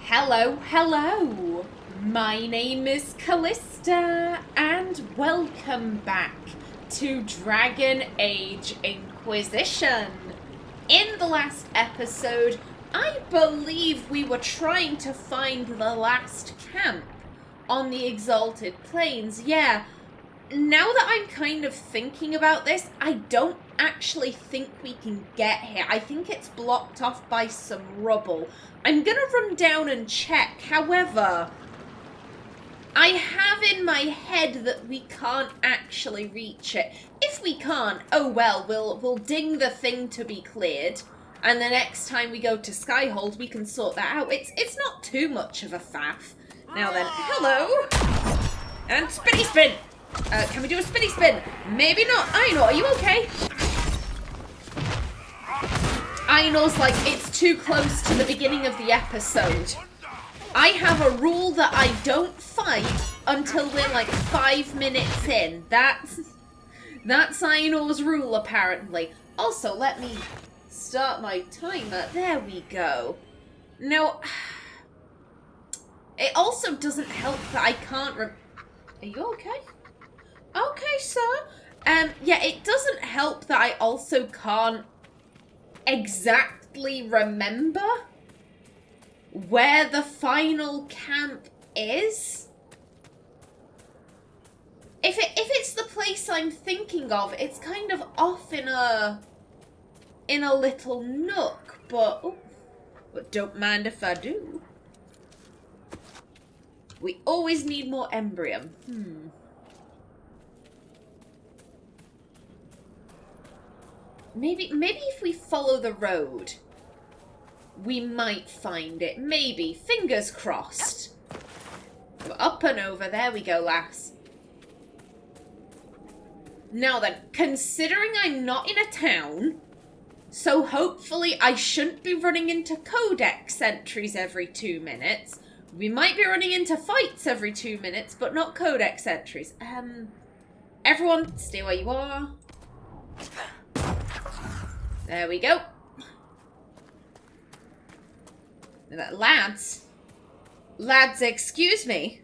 Hello. My name is Callista, and welcome back to Dragon Age Inquisition. In the last episode, I believe we were trying to find the last camp on the Exalted Plains. Yeah, now that I'm kind of thinking about this, I don't actually think we can get here. I think it's blocked off by some rubble. I'm gonna run down and check. However, I have in my head that we can't actually reach it. If we can't, oh well, we'll ding the thing to be cleared, and the next time we go to Skyhold, we can sort that out. It's not too much of a faff. Now then, hello, and spinny spin. Can we do a spinny spin? Maybe not. Aenor, are you okay? Aenor's like, it's too close to the beginning of the episode. I have a rule that I don't fight until we're like 5 minutes in. That's Aenor's rule, apparently. Also, let me start my timer. There we go. Now, it also doesn't help that I can't Are you okay? Okay, sir. Yeah, it doesn't help that I also can't exactly remember where the final camp is. If it's the place I'm thinking of, it's kind of off in a little nook, but don't mind if I do. We always need more embrium. Maybe if we follow the road, we might find it. Maybe. Fingers crossed. We're up and over. There we go, lass. Now then, considering I'm not in a town, so hopefully I shouldn't be running into codex sentries every 2 minutes. We might be running into fights every 2 minutes, but not codex sentries. Everyone, stay where you are. There we go. Lads, excuse me.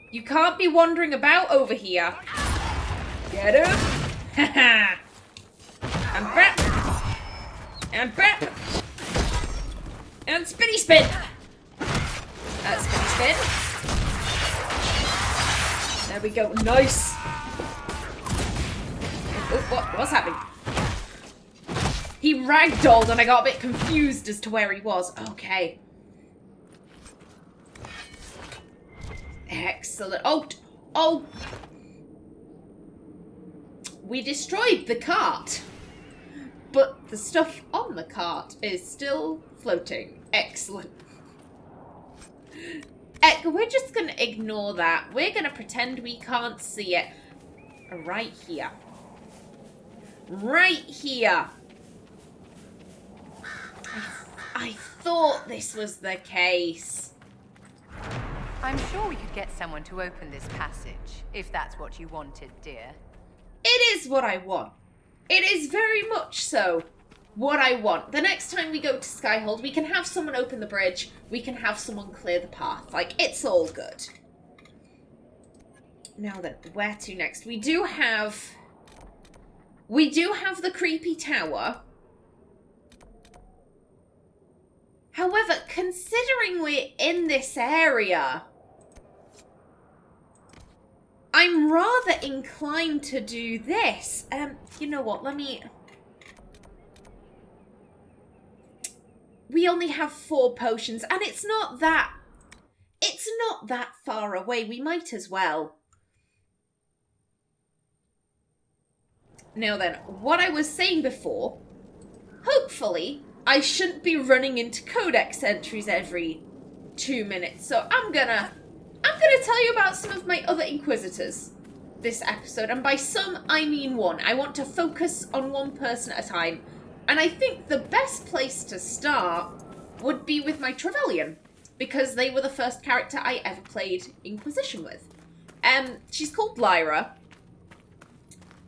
You can't be wandering about over here. Get him. Haha. And back. And spinny spin. Spinny spin. There we go. Nice. Oh, what's happening? He ragdolled and I got a bit confused as to where he was. Okay. Excellent. Oh. We destroyed the cart. But the stuff on the cart is still floating. Excellent. We're just going to ignore that. We're going to pretend we can't see it. Right here. Right here. I thought this was the case. I'm sure we could get someone to open this passage, if that's what you wanted, dear. It is what I want. It is very much so what I want. The next time we go to Skyhold, we can have someone open the bridge. We can have someone clear the path. Like, it's all good. Now then, where to next? We do have the creepy tower. However, considering we're in this area, I'm rather inclined to do this. You know what, we only have 4 potions, and it's not that far away. We might as well. Now then, what I was saying before, hopefully I shouldn't be running into codex entries every 2 minutes, so I'm gonna tell you about some of my other Inquisitors this episode, and by some, I mean one. I want to focus on one person at a time, and I think the best place to start would be with my Trevelyan, because they were the first character I ever played Inquisition with. She's called Lyra.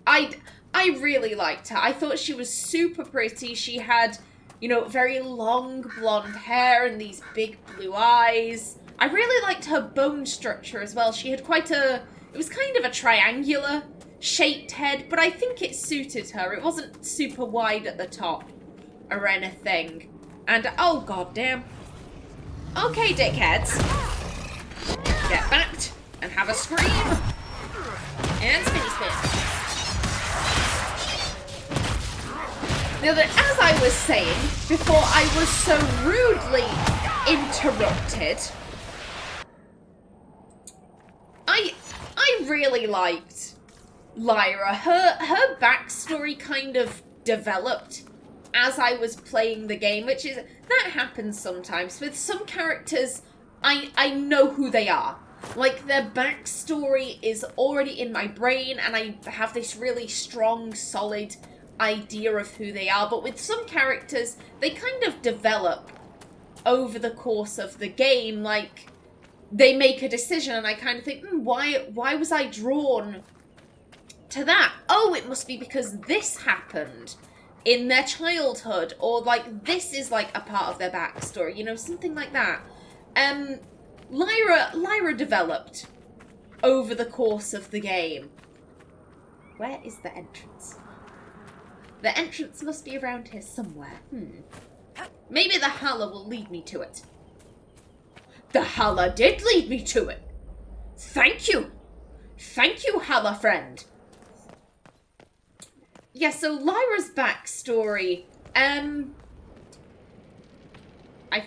I really liked her. I thought she was super pretty. She had, You know, very long blonde hair and these big blue eyes. I really liked her bone structure as well. She had quite a... It was kind of a triangular shaped head, but I think it suited her. It wasn't super wide at the top or anything. And, oh goddamn. Okay, dickheads. Get backed and have a scream. And spinny spin. Now, as I was saying, before I was so rudely interrupted, I really liked Lyra. Her backstory kind of developed as I was playing the game, which is, that happens sometimes. With some characters, I know who they are. Like, their backstory is already in my brain, and I have this really strong, solid idea of who they are. But with some characters, they kind of develop over the course of the game. Like, they make a decision, and I kind of think, why was I drawn to that? Oh, it must be because this happened in their childhood, or, like, this is, like, a part of their backstory, you know, something like that. Lyra developed over the course of the game. Where is the entrance? The entrance must be around here somewhere. Maybe the Halla will lead me to it. The Halla did lead me to it. Thank you. Thank you, Halla friend. Yeah, so Lyra's backstory, I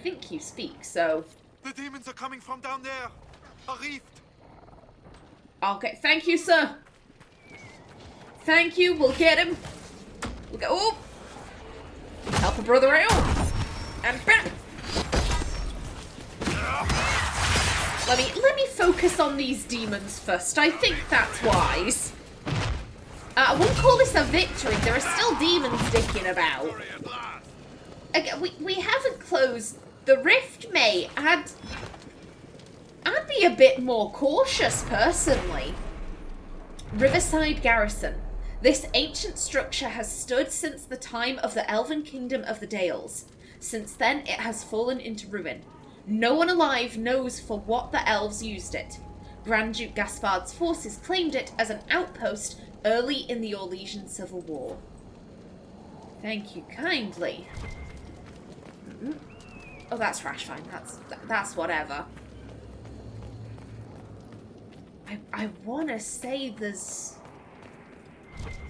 think you speak, so... The demons are coming from down there. A rift. Okay, thank you, sir. Thank you, we'll get him. We'll go... Oh! Help a brother out. And bam! Let me focus on these demons first. I think that's wise. I won't call this a victory. There are still demons dicking about. Again, we haven't closed the rift, mate. I'd be a bit more cautious, personally. Riverside Garrison. This ancient structure has stood since the time of the Elven Kingdom of the Dales. Since then, it has fallen into ruin. No one alive knows for what the elves used it. Grand Duke Gaspard's forces claimed it as an outpost early in the Orlesian Civil War. Thank you kindly. Oh, that's trash, fine. That's whatever. I want to say there's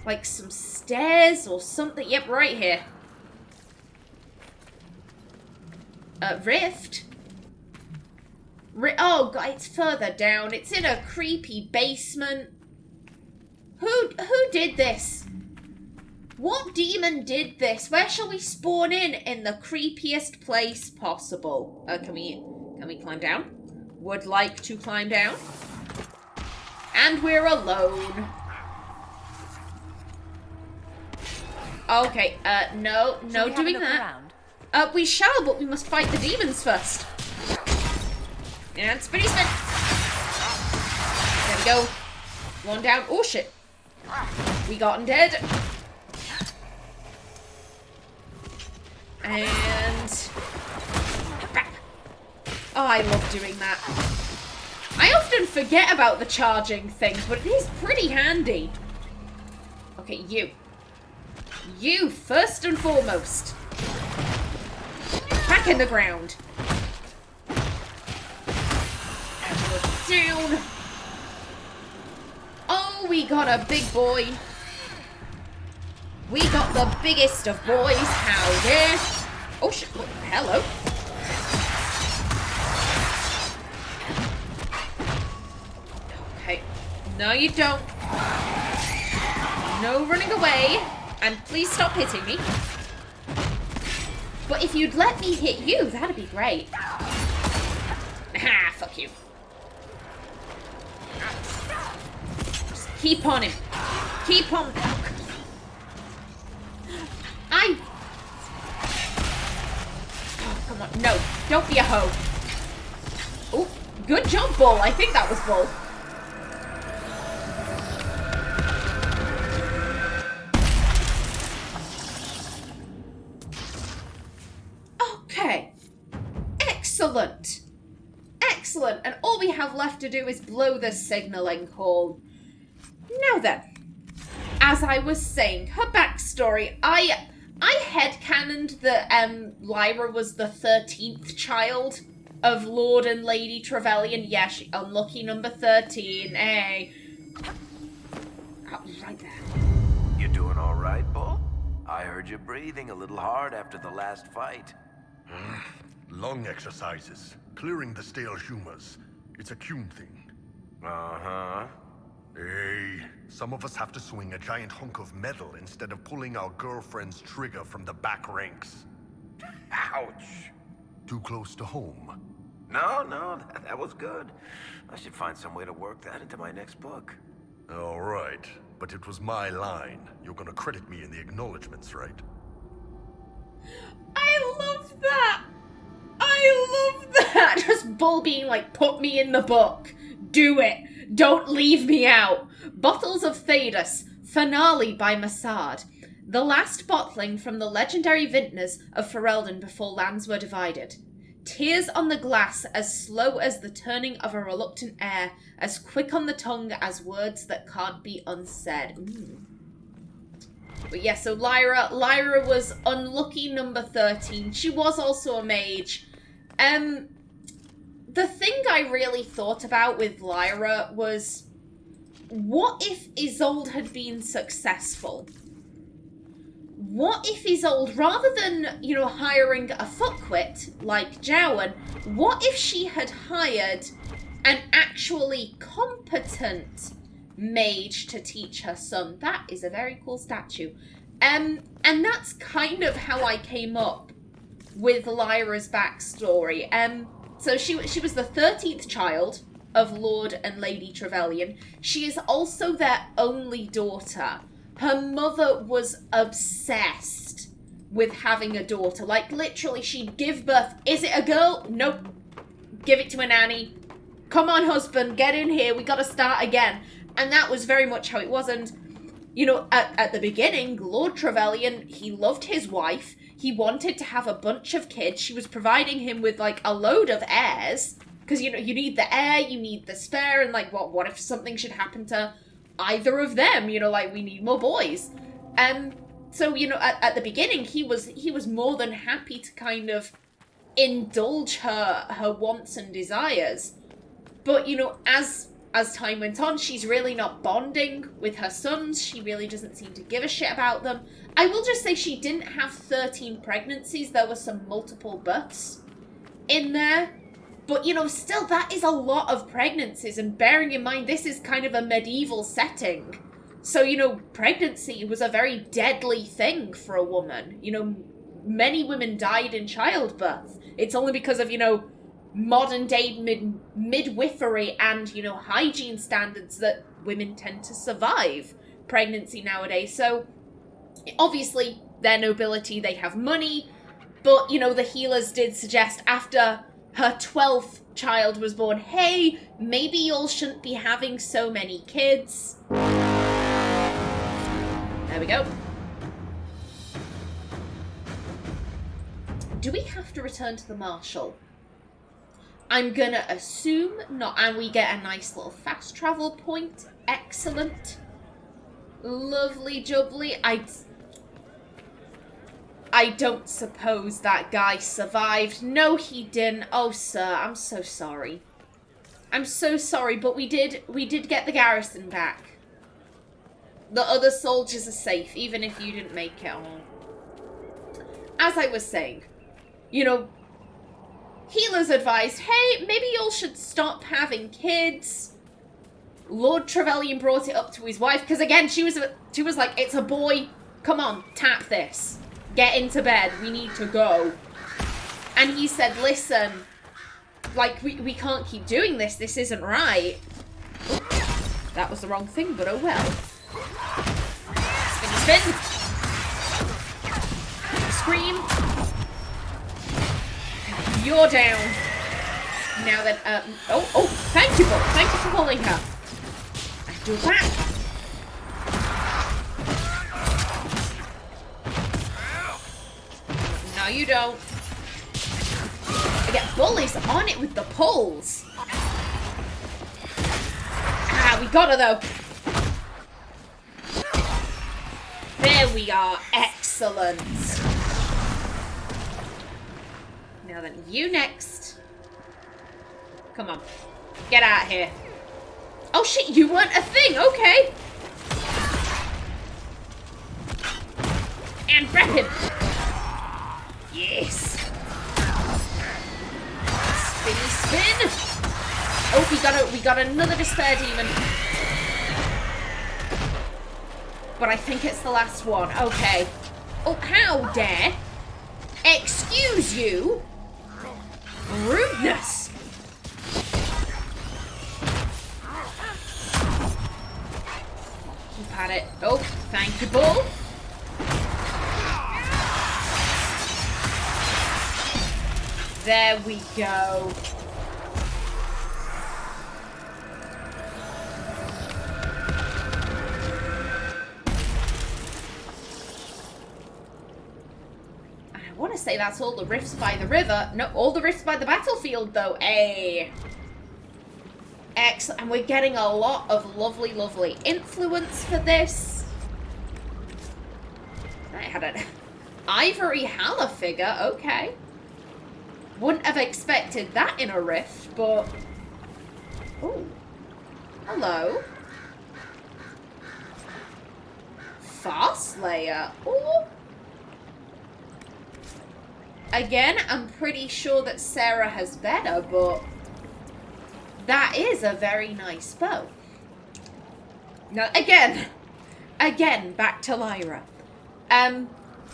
like some stairs or something. Yep, right here. Rift. Oh god, it's further down. It's in a creepy basement. Who did this? What demon did this? Where shall we spawn in the creepiest place possible? Can we climb down? Would like to climb down. And we're alone. Okay, no doing that. We shall, but we must fight the demons first. And spinny spin. There we go. One down. Oh shit. We got him dead. And... Oh, I love doing that. I often forget about the charging thing, but it is pretty handy. Okay, you. You, first and foremost. Back in the ground. Down. Oh, we got a big boy. We got the biggest of boys. Howdy. Oh, shit. Oh, hello. Okay. No, you don't. No running away. And please stop hitting me. But if you'd let me hit you, that'd be great. Ah, fuck you. Just keep on him. Keep on. Oh, come on. No, don't be a hoe. Oh, good job, Bull. I think that was Bull. Excellent. Excellent. And all we have left to do is blow the signalling call. Now then, as I was saying, her backstory, I headcanoned that Lyra was the 13th child of Lord and Lady Trevelyan. Yeah, she unlucky number 13. Hey. Oh, right there. You doing all right, Bull? I heard you breathing a little hard after the last fight. Lung exercises, clearing the stale humors. It's a Kuhn thing. Uh-huh. Hey, some of us have to swing a giant hunk of metal instead of pulling our girlfriend's trigger from the back ranks. Ouch. Too close to home. No, that was good. I should find some way to work that into my next book. All right, but it was my line. You're gonna credit me in the acknowledgements, right? I love that. I love that. Just Bull being like, put me in the book. Do it. Don't leave me out. Bottles of Thedas, Finale by Massard. The last bottling from the legendary vintners of Ferelden before lands were divided. Tears on the glass, as slow as the turning of a reluctant air, as quick on the tongue as words that can't be unsaid. But yeah, so Lyra was unlucky number 13. She was also a mage. The thing I really thought about with Lyra was, what if Isolde had been successful? What if Isolde, rather than, you know, hiring a fuckwit like Jowan, what if she had hired an actually competent mage to teach her son? That is a very cool statue. And that's kind of how I came up with Lyra's backstory. So she was the 13th child of Lord and Lady Trevelyan. She is also their only daughter. Her mother was obsessed with having a daughter. Like, literally, she'd give birth. Is it a girl? Nope. Give it to a nanny. Come on, husband, get in here. We gotta start again. And that was very much how it was. And, you know, at the beginning, Lord Trevelyan, he loved his wife. He wanted to have a bunch of kids. She was providing him with, like, a load of heirs. Because, you know, you need the heir, you need the spare, and, like, what if something should happen to either of them? You know, like, we need more boys. So, you know, at the beginning, he was more than happy to kind of indulge her wants and desires. But, you know, as time went on, she's really not bonding with her sons. She really doesn't seem to give a shit about them. I will just say she didn't have 13 pregnancies. There were some multiple births in there. But, you know, still, that is a lot of pregnancies. And bearing in mind, this is kind of a medieval setting. So, you know, pregnancy was a very deadly thing for a woman. You know, many women died in childbirth. It's only because of, you know, modern day midwifery and, you know, hygiene standards that women tend to survive pregnancy nowadays. So, obviously, they're nobility, they have money. But, you know, the healers did suggest after her 12th child was born, hey, maybe y'all shouldn't be having so many kids. There we go. Do we have to return to the Marshal? I'm gonna assume not, and we get a nice little fast travel point. Excellent. Lovely jubbly. I don't suppose that guy survived. No, he didn't. Oh, sir, I'm so sorry. I'm so sorry, but we did get the garrison back. The other soldiers are safe, even if you didn't make it on. As I was saying, you know, healers advised, hey, maybe y'all should stop having kids. Lord Trevelyan brought it up to his wife, because again, she was like, it's a boy. Come on, tap this. Get into bed. We need to go. And he said, listen, like, we can't keep doing this. This isn't right. That was the wrong thing, but oh well. Spin, spin. Scream. You're down. Now then, oh, thank you, Bob. Thank you for pulling her. I do that. No, you don't. Again, Bully's on it with the pulls. Ah, we got her though. There we are. Excellent. Now then, you next. Come on. Get out of here. Oh shit, you weren't a thing. Okay. And grab him. Yes. Spinny spin. Oh, we got another despair demon. But I think it's the last one. Okay. Oh, how dare? Excuse you? Rudeness. Keep at it. Oh, thank you, Bull. There we go. I want to say that's all the rifts by the river. No, all the rifts by the battlefield, though. Hey. Excellent. And we're getting a lot of lovely, lovely influence for this. I had an ivory Halla figure. Okay. Wouldn't have expected that in a rift, but... Oh. Hello. Farslayer. Oh. Again, I'm pretty sure that Sarah has better, but... That is a very nice bow. Now, again, back to Lyra.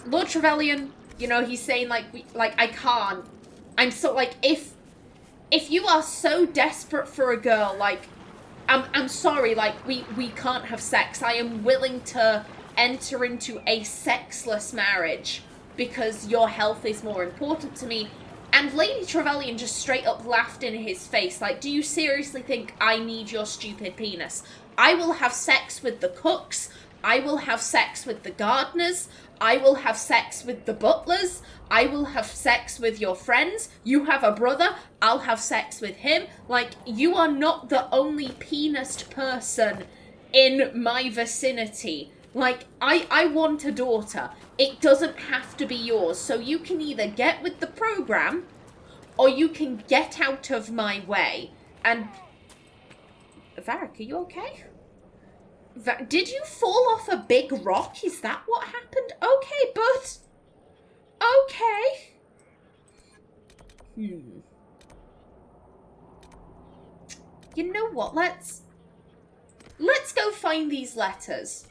Lord Trevelyan, you know, he's saying, like, I can't. I'm so, like, if you are so desperate for a girl, like, I'm sorry, like, we can't have sex. I am willing to enter into a sexless marriage because your health is more important to me. And Lady Trevelyan just straight up laughed in his face, like, do you seriously think I need your stupid penis? I will have sex with the cooks, I will have sex with the gardeners, I will have sex with the butlers, I will have sex with your friends, you have a brother, I'll have sex with him. Like, you are not the only penised person in my vicinity. Like, I want a daughter. It doesn't have to be yours, so you can either get with the program, or you can get out of my way. And... Varric, are you okay? Did you fall off a big rock? Is that what happened? Okay, but... Okay. You know what? Let's go find these letters.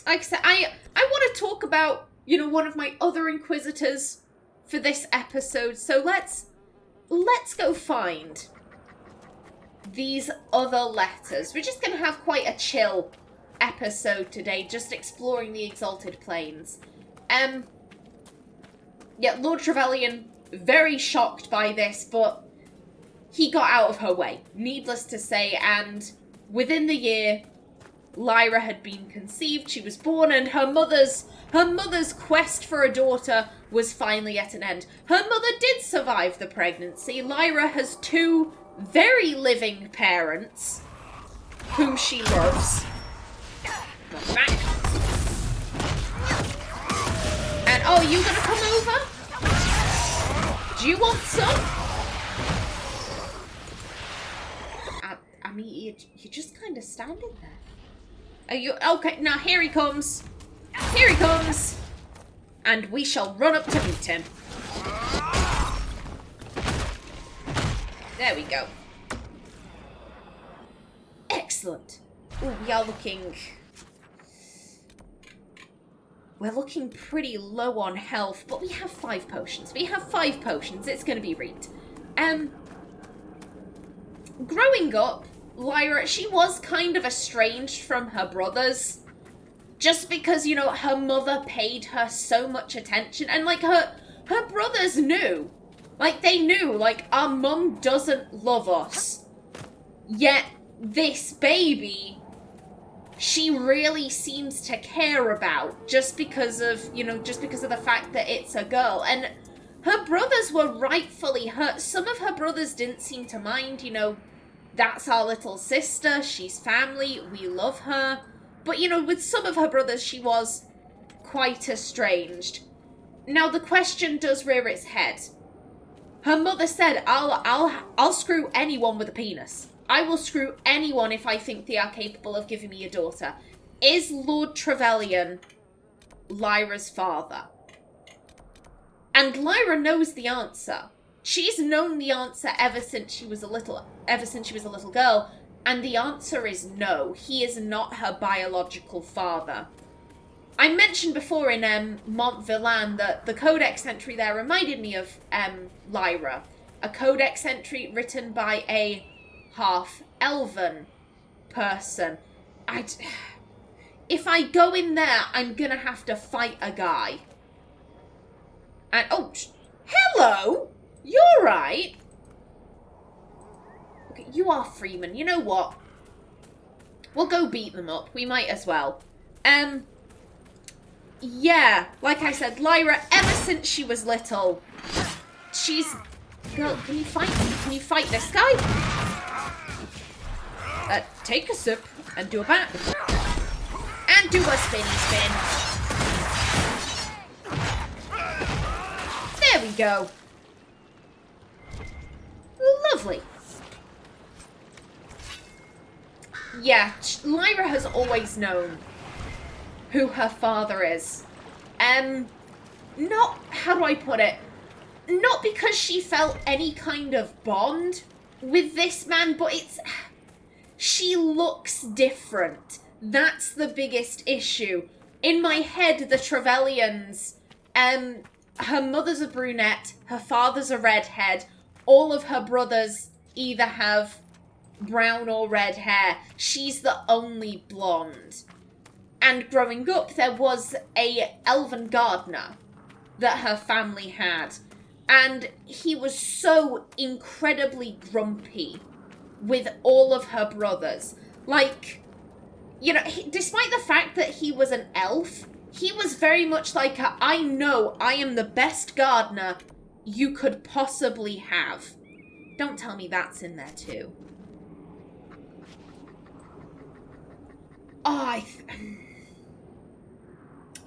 Like I said, I want to talk about, you know, one of my other Inquisitors for this episode. So let's go find these other letters. We're just going to have quite a chill episode today, just exploring the Exalted Plains. Yeah, Lord Trevelyan, very shocked by this, but he got out of her way, needless to say, and within the year, Lyra had been conceived, she was born, and her mother's quest for a daughter was finally at an end. Her mother did survive the pregnancy. Lyra has two very living parents, whom she loves. Come back. And, oh, you gonna come over? Do you want some? I mean, you're just kind of standing there. Are you... Okay, now here he comes. Here he comes. And we shall run up to meet him. There we go. Excellent. Ooh, we are looking... We're looking pretty low on health, but we have 5 potions. We have 5 potions. It's going to be read. Growing up, Lyra, she was kind of estranged from her brothers. Just because, you know, her mother paid her so much attention. And, like, her brothers knew. Like, they knew, like, our mum doesn't love us. Yet, this baby... she really seems to care about just because of, you know, just because of the fact that it's a girl. And her brothers were rightfully hurt. Some of her brothers didn't seem to mind, you know, that's our little sister, she's family, we love her. But, you know, with some of her brothers, she was quite estranged. Now, the question does rear its head. Her mother said, I'll screw anyone with a penis. I will screw anyone if I think they are capable of giving me a daughter. Is Lord Trevelyan Lyra's father? And Lyra knows the answer. She's known the answer ever since she was a little girl, and the answer is no. He is not her biological father. I mentioned before in Mont Villain that the codex entry there reminded me of Lyra. A codex entry written by a half-elven person. If I go in there, I'm gonna have to fight a guy. And, oh, hello! You're right. Okay, you are Freeman. You know what? We'll go beat them up. We might as well. Yeah, like I said, Lyra, ever since she was little, she's... Girl, can you fight? Can you fight this guy? Take a sip and do a bat. And do a spinny spin. There we go. Lovely. Yeah, Lyra has always known who her father is. Not, how do I put it? Not because she felt any kind of bond with this man, but it's... She looks different. That's the biggest issue. In my head, the Trevelyans, her mother's a brunette, her father's a redhead, all of her brothers either have brown or red hair. She's the only blonde. And growing up, there was a elven gardener that her family had. And he was so incredibly grumpy with all of her brothers. Like, you know, despite the fact that he was an elf, he was very much like I know I am the best gardener you could possibly have. Don't tell me that's in there too. Oh,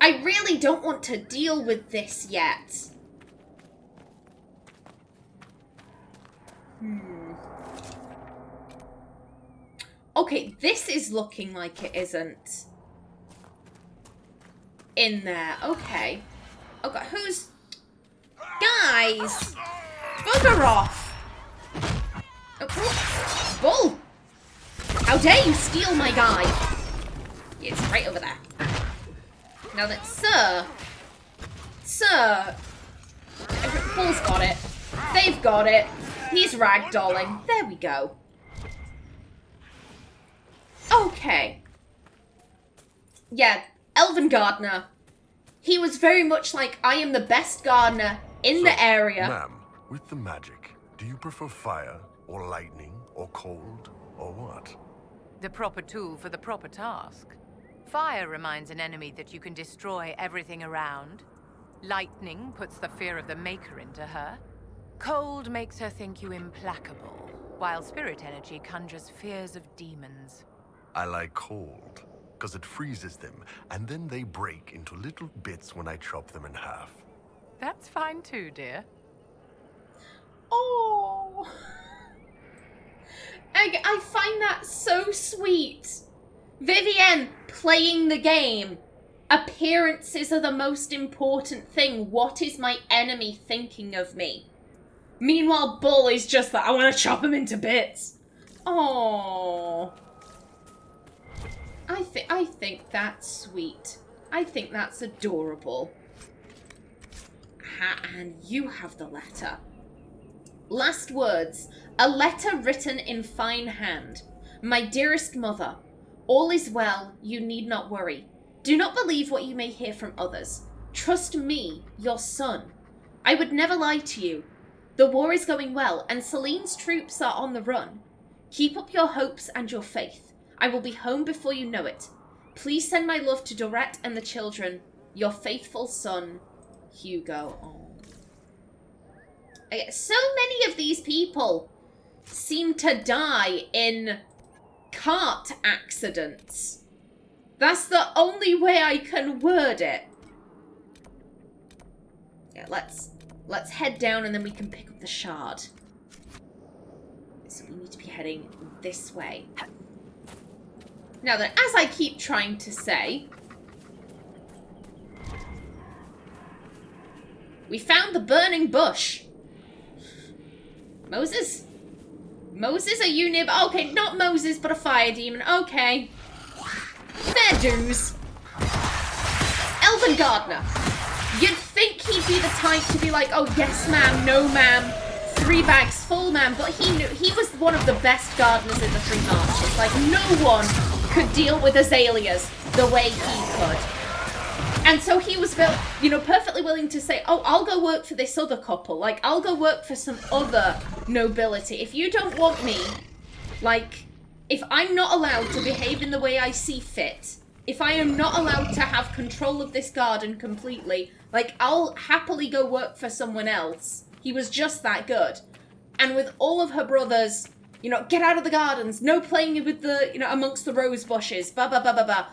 I really don't want to deal with this yet. Okay, this is looking like it isn't in there. Okay. Okay, who's... Guys! Bugger off! Oh, Bull! How dare you steal my guy? It's right over there. Now that, Sir! Bull's got it. They've got it. He's ragdolling. There we go. Okay. Yeah, Elven Gardener. He was very much like, I am the best gardener in the area. Ma'am, with the magic, do you prefer fire, or lightning, or cold, or what? The proper tool for the proper task. Fire reminds an enemy that you can destroy everything around. Lightning puts the fear of the Maker into her. Cold makes her think you implacable, while spirit energy conjures fears of demons. I like cold, because it freezes them, and then they break into little bits when I chop them in half. That's fine too, dear. Oh. I find that so sweet. Vivienne playing the game. Appearances are the most important thing. What is my enemy thinking of me? Meanwhile, Bull is just that, I want to chop him into bits. Oh. I think that's sweet. I think that's adorable. And you have the letter. Last words. A letter written in fine hand. My dearest mother, all is well, you need not worry. Do not believe what you may hear from others. Trust me, your son. I would never lie to you. The war is going well, and Celine's troops are on the run. Keep up your hopes and your faith. I will be home before you know it. Please send my love to Dorette and the children. Your faithful son, Hugo. Oh. So many of these people seem to die in cart accidents. That's the only way I can word it. Yeah, let's head down and then we can pick up the shard. So we need to be heading this way. Now then, as I keep trying to say, we found the burning bush. Moses? Moses, are you near? Okay, not Moses, but a fire demon. Okay. Fair dues. Elven Gardener. You'd think he'd be the type to be like, oh, yes, ma'am, no, ma'am, 3 bags full, ma'am. But he knew he was one of the best gardeners in the 3 marches. Like, no one could deal with azaleas the way he could. And so he was, you know, perfectly willing to say, oh, I'll go work for this other couple. Like, I'll go work for some other nobility. If you don't want me, like, if I'm not allowed to behave in the way I see fit, if I am not allowed to have control of this garden completely, like, I'll happily go work for someone else. He was just that good. And with all of her brothers, you know, get out of the gardens, no playing with the, you know, amongst the rose bushes, ba ba ba ba ba.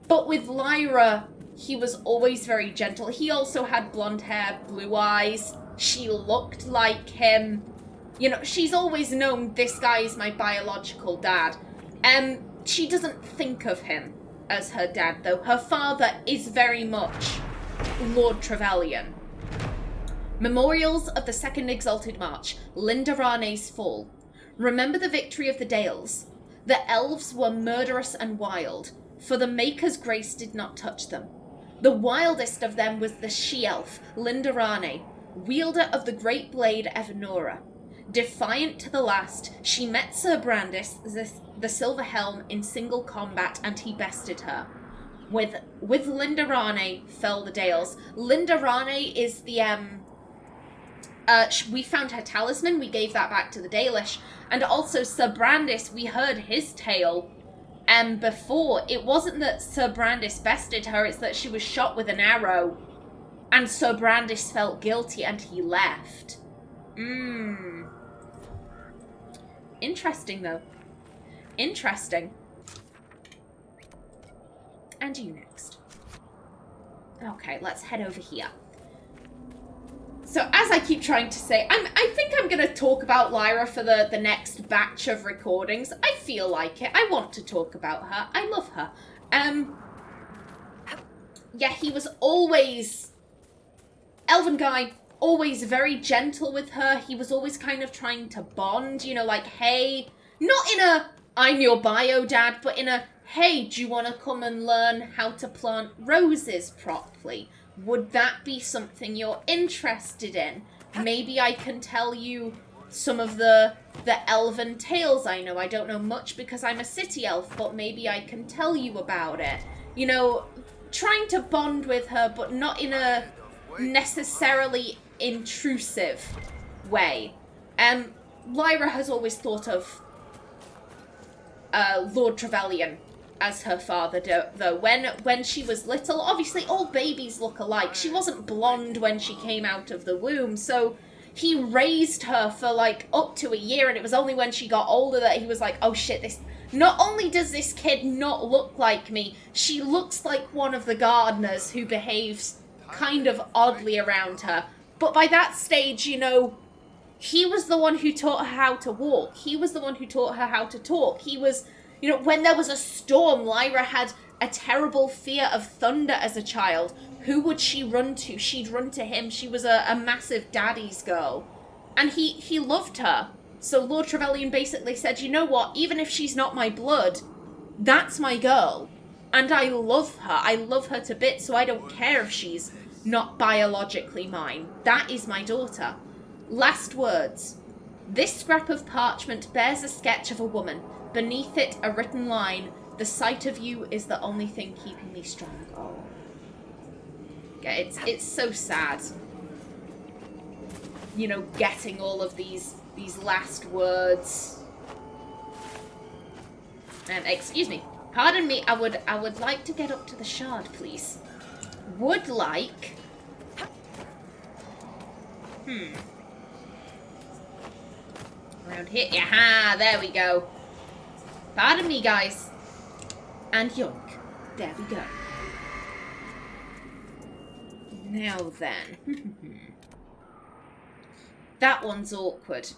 But with Lyra, he was always very gentle. He also had blonde hair, blue eyes. She looked like him. You know, she's always known this guy is my biological dad. She doesn't think of him as her dad, though. Her father is very much Lord Trevelyan. Memorials of the Second Exalted March. Lindarane's fall. Remember the victory of the Dales. The elves were murderous and wild, for the Maker's grace did not touch them. The wildest of them was the she-elf, Lindarane, wielder of the great blade Aenor. Defiant to the last, she met Sir Brandis, the Silver Helm, in single combat, and he bested her. With Lindarane fell the Dales. Lindarane is the, we found her talisman, we gave that back to the Dalish, and also Sir Brandis, we heard his tale. Before, it wasn't that Sir Brandis bested her, it's that she was shot with an arrow, and Sir Brandis felt guilty and he left. Interesting, though. Interesting. And you next. Okay, let's head over here. So, as I keep trying to say, I think I'm going to talk about Lyra for the next batch of recordings. I feel like it. I want to talk about her. I love her. Yeah, he was always... Elven guy, always very gentle with her. He was always kind of trying to bond, you know, like, hey... Not in a, I'm your bio dad, but in a, hey, do you want to come and learn how to plant roses properly? Would that be something you're interested in? Maybe I can tell you some of the elven tales I know. I don't know much because I'm a city elf, but maybe I can tell you about it. You know, trying to bond with her, but not in a necessarily intrusive way. Lyra has always thought of Lord Trevelyan as her father, though. When she was little, obviously all babies look alike. She wasn't blonde when she came out of the womb, so he raised her for like up to a year, and it was only when she got older that he was like, oh shit, this... Not only does this kid not look like me, she looks like one of the gardeners who behaves kind of oddly around her. But by that stage, you know, he was the one who taught her how to walk. He was the one who taught her how to talk. He was... You know, when there was a storm, Lyra had a terrible fear of thunder as a child. Who would she run to? She'd run to him. She was a massive daddy's girl. And he loved her. So Lord Trevelyan basically said, you know what? Even if she's not my blood, that's my girl. And I love her. I love her to bits, so I don't care if she's not biologically mine. That is my daughter. Last words. This scrap of parchment bears a sketch of a woman. Beneath it, a written line, the sight of you is the only thing keeping me strong. Oh. Yeah, it's so sad. You know, getting all of these last words. Excuse me. Pardon me, I would like to get up to the shard, please. Would like... Around here. Aha, there we go. Pardon me, guys. And yoink. There we go. Now then. That one's awkward.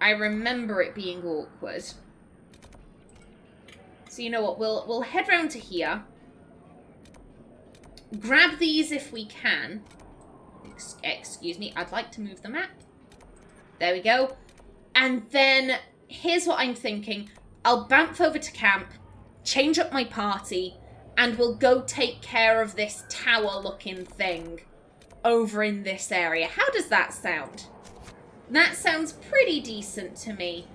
I remember it being awkward. So you know what, we'll head round to here. Grab these if we can. Excuse me, I'd like to move the map. There we go. And then, here's what I'm thinking. I'll bounce over to camp, change up my party, and we'll go take care of this tower-looking thing over in this area. How does that sound? That sounds pretty decent to me.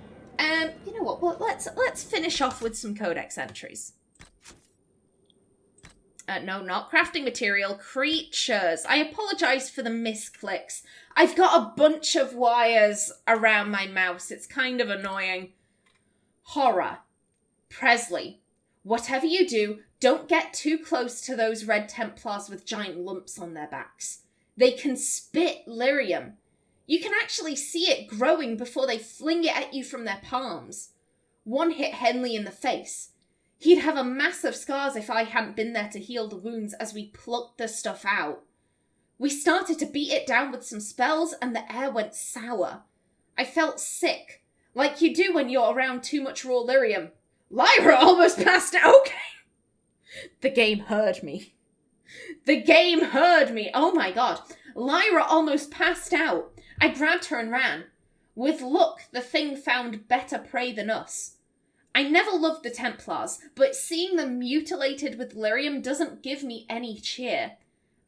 You know what? Well, let's finish off with some codex entries. No, not crafting material. Creatures. I apologise for the misclicks. I've got a bunch of wires around my mouse. It's kind of annoying. Horror. Presley. Whatever you do, don't get too close to those red Templars with giant lumps on their backs. They can spit lyrium. You can actually see it growing before they fling it at you from their palms. One hit Henley in the face. He'd have a mass of scars if I hadn't been there to heal the wounds as we plucked the stuff out. We started to beat it down with some spells and the air went sour. I felt sick, like you do when you're around too much raw lyrium. Lyra almost passed out. Okay. The game heard me. The game heard me. Oh my god. Lyra almost passed out. I grabbed her and ran. With luck, the thing found better prey than us. I never loved the Templars, but seeing them mutilated with lyrium doesn't give me any cheer.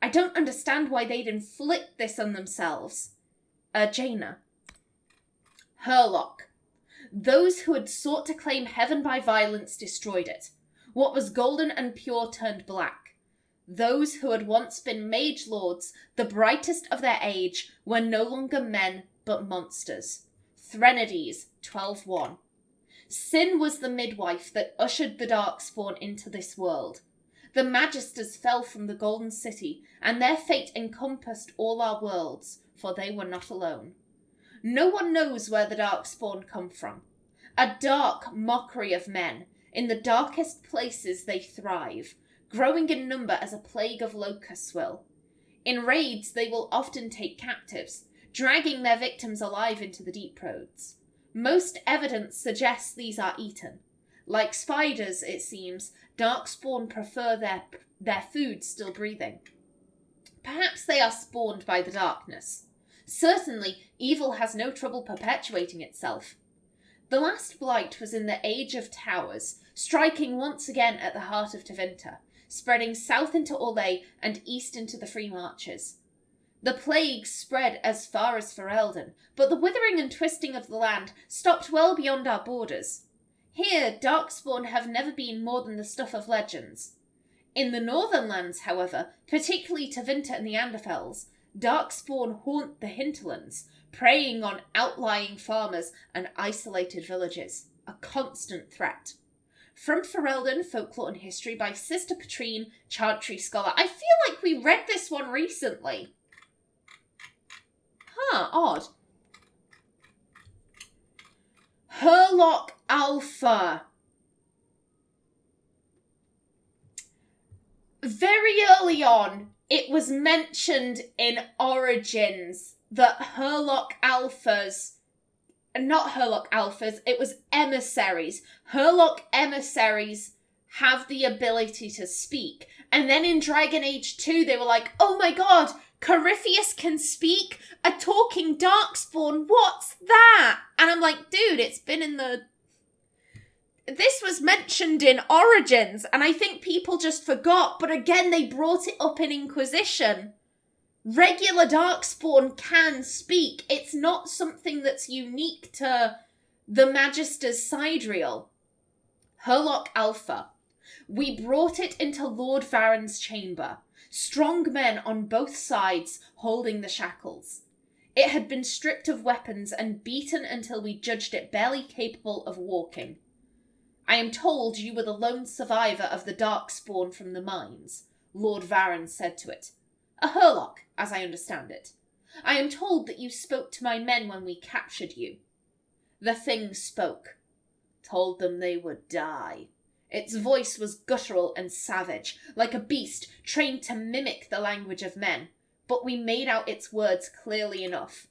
I don't understand why they'd inflict this on themselves. Jaina. Herlock. Those who had sought to claim heaven by violence destroyed it. What was golden and pure turned black. Those who had once been mage lords, the brightest of their age, were no longer men, but monsters. Threnodies, 12:1. Sin was the midwife that ushered the Darkspawn into this world. The Magisters fell from the Golden City, and their fate encompassed all our worlds, for they were not alone. No one knows where the Darkspawn come from. A dark mockery of men. In the darkest places they thrive, growing in number as a plague of locusts will. In raids they will often take captives, dragging their victims alive into the deep roads. Most evidence suggests these are eaten. Like spiders, it seems, Darkspawn prefer their food still breathing. Perhaps they are spawned by the darkness. Certainly, evil has no trouble perpetuating itself. The last blight was in the Age of Towers, striking once again at the heart of Tevinter, spreading south into Orlais and east into the Free Marches. The plague spread as far as Ferelden, but the withering and twisting of the land stopped well beyond our borders. Here, Darkspawn have never been more than the stuff of legends. In the northern lands, however, particularly Tevinter and the Anderfels, Darkspawn haunt the hinterlands, preying on outlying farmers and isolated villages, a constant threat. From Ferelden, Folklore and History by Sister Patrine, Chantry Scholar. I feel like we read this one recently. Huh, odd. Herlock Alpha. Very early on, it was mentioned in Origins that Herlock Alphas, not Herlock Alphas, it was emissaries. Herlock emissaries have the ability to speak. And then in Dragon Age 2, they were like, oh my god, Corypheus can speak? A talking Darkspawn? What's that? And I'm like, dude, it's been in the... This was mentioned in Origins, and I think people just forgot, but again, they brought it up in Inquisition. Regular Darkspawn can speak. It's not something that's unique to the Magister's sidereal. Herlock Alpha. We brought it into Lord Varen's chamber. Strong men on both sides holding the shackles. It had been stripped of weapons and beaten until we judged it barely capable of walking. I am told you were the lone survivor of the Darkspawn from the mines, Lord Varen said to it. A Herlock, as I understand it. I am told that you spoke to my men when we captured you. The thing spoke, told them they would die. Its voice was guttural and savage, like a beast trained to mimic the language of men, but we made out its words clearly enough.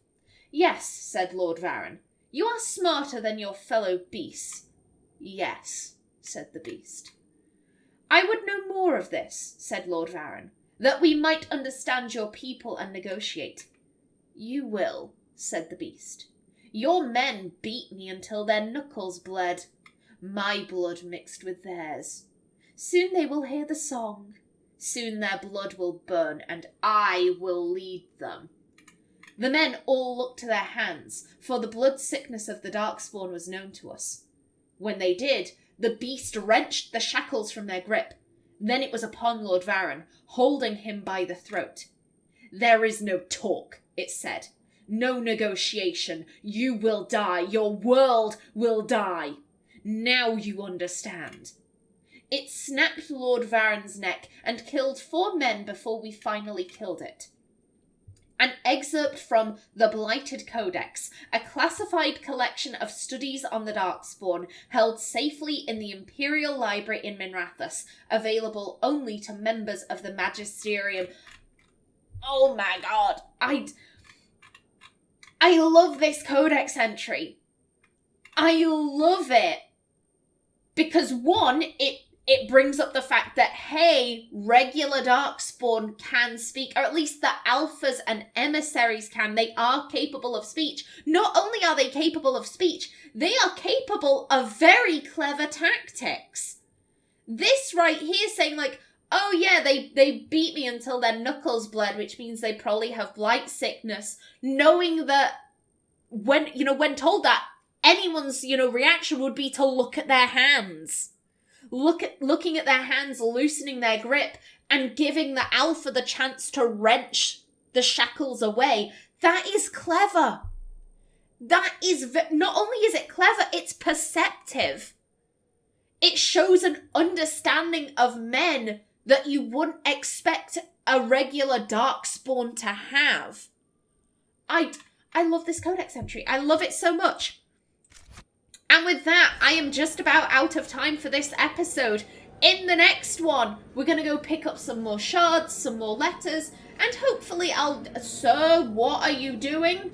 Yes, said Lord Varron, you are smarter than your fellow beasts. Yes, said the beast. I would know more of this, said Lord Varron, that we might understand your people and negotiate. You will, said the beast. Your men beat me until their knuckles bled. My blood mixed with theirs. Soon they will hear the song. Soon their blood will burn, and I will lead them. The men all looked to their hands, for the blood sickness of the Darkspawn was known to us. When they did, the beast wrenched the shackles from their grip. Then it was upon Lord Varron, holding him by the throat. There is no talk, it said. No negotiation. You will die. Your world will die. Now you understand. It snapped Lord Varron's neck and killed 4 men before we finally killed it. An excerpt from The Blighted Codex, a classified collection of studies on the Darkspawn held safely in the Imperial Library in Minrathous, available only to members of the Magisterium. Oh my god, I love this Codex entry. I love it. Because one, it brings up the fact that, hey, regular Darkspawn can speak, or at least the alphas and emissaries can. They are capable of speech. Not only are they capable of speech, they are capable of very clever tactics. This right here saying like, oh yeah, they beat me until their knuckles bled, which means they probably have blight sickness, knowing that when told that, anyone's, reaction would be to look at their hands. Looking at their hands, loosening their grip, and giving the alpha the chance to wrench the shackles away. That is clever. That is, not only is it clever, it's perceptive. It shows an understanding of men that you wouldn't expect a regular Darkspawn to have. I love this Codex entry. I love it so much. And with that, I am just about out of time for this episode. In the next one, we're going to go pick up some more shards, some more letters, and hopefully Sir, what are you doing?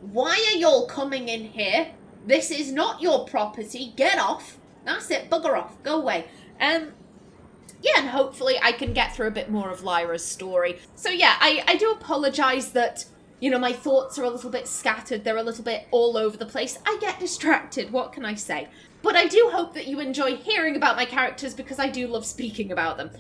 Why are y'all coming in here? This is not your property. Get off. That's it. Bugger off. Go away. Yeah, and hopefully I can get through a bit more of Lyra's story. So yeah, I do apologise that, my thoughts are a little bit scattered. They're a little bit all over the place. I get distracted. What can I say? But I do hope that you enjoy hearing about my characters because I do love speaking about them.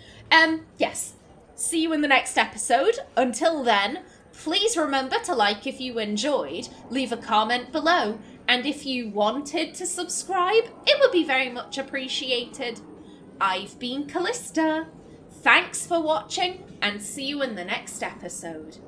Yes. See you in the next episode. Until then, please remember to like if you enjoyed, leave a comment below, and if you wanted to subscribe, it would be very much appreciated. I've been Callista. Thanks for watching, and see you in the next episode.